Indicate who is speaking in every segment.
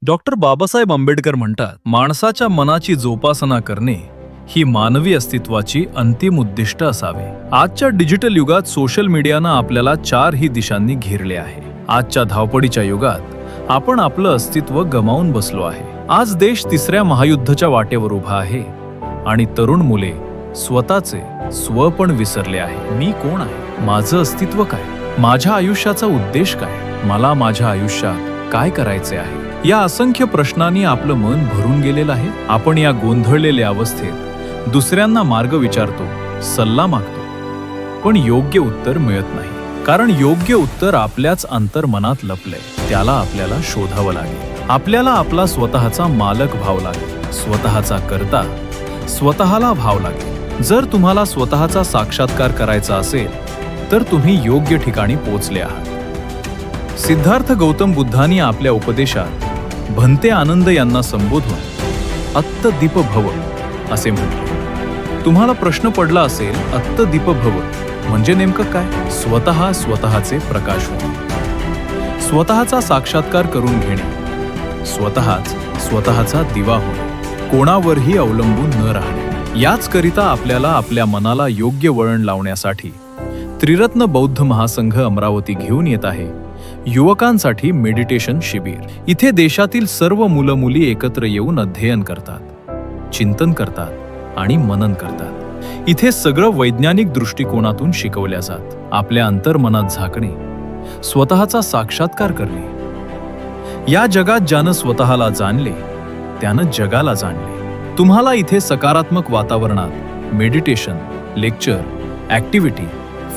Speaker 1: Doctor Babasaheb Ambedkar म्हणतात, माणसाच्या मनाची जोपासना करणे ही मानवी अस्तित्वाची अंतिम उद्दिष्ट असावे. आजच्या डिजिटल युगात सोशल मीडियानं आपल्याला चारही दिशांनी घेरले आहे. आजच्या धावपळीच्या युगात आपण आपलं अस्तित्व गमावून बसलो आहे. आज देश तिसऱ्या महायुद्धाच्या वाटेवर उभा आहे आणि तरुण मुले स्वतःचे स्व पण विसरले आहे. मी कोण आहे? माझं अस्तित्व काय? माझ्या आयुष्याचा उद्देश काय? मला माझ्या आयुष्यात काय करायचे आहे? या असंख्य प्रश्नांनी आपलं मन भरून गेलेलं आहे. आपण या गोंधळलेल्या अवस्थेत दुसऱ्यांना मार्ग विचारतो, सल्ला मागतो, पण योग्य उत्तर मिळत नाही. कारण योग्य उत्तर आपल्याच अंतर्मनात लपलंय. त्याला आपल्याला शोधावं लागेल. आपल्याला आपला स्वतःचा मालक भाव लागेल, स्वतःचा कर्ता, स्वतःला भाव लागेल. जर तुम्हाला स्वतःचा साक्षात्कार करायचा असेल तर तुम्ही योग्य ठिकाणी पोहोचले आहात. सिद्धार्थ गौतम बुद्धांनी आपल्या उपदेशात भंते आनंद यांना संबोधून अत्त दीप भव असे म्हटले. तुम्हाला प्रश्न पडला असेल, अत्त दीप भव म्हणजे नेमकं काय? स्वतःचे प्रकाश होणे, स्वतःचा साक्षात्कार करून घेणे, स्वतःचा दिवा होणे, कोणावरही अवलंबून न राहणे. याच करिता आपल्याला आपल्या मनाला योग्य वळण लावण्यासाठी त्रिरत्न बौद्ध महासंघ अमरावती घेऊन येत आहे युवकांसाठी मेडिटेशन शिबिर. इथे देशातील सर्व मुलं मुली एकत्र येऊन अध्ययन करतात, चिंतन करतात आणि मनन करतात. इथे सगळं वैज्ञानिक दृष्टिकोनातून शिकवल्या जात. आपल्या अंतर्मनात झाकणे, स्वतःचा साक्षात्कार करणे. या जगात ज्यानं स्वतःला जाणले त्यानं जगाला जाणले. तुम्हाला इथे सकारात्मक वातावरणात मेडिटेशन, लेक्चर, ॲक्टिव्हिटी,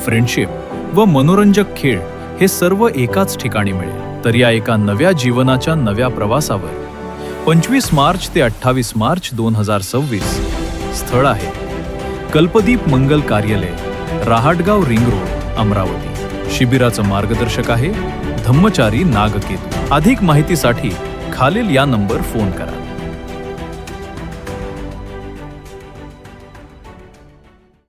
Speaker 1: फ्रेंडशिप व मनोरंजक खेळ हे सर्व एकाच ठिकाणी मिळेल. तर या एका नव्या जीवनाच्या नव्या प्रवासावर 25 मार्च ते 28 मार्च 2026 स्थळ आहे कल्पदीप मंगल कार्यालय, रहाटगाव रिंग रोड, अमरावती. शिबिराचं मार्गदर्शक आहे धम्मचारी नागकेतू. अधिक माहितीसाठी खालील या नंबर फोन करा.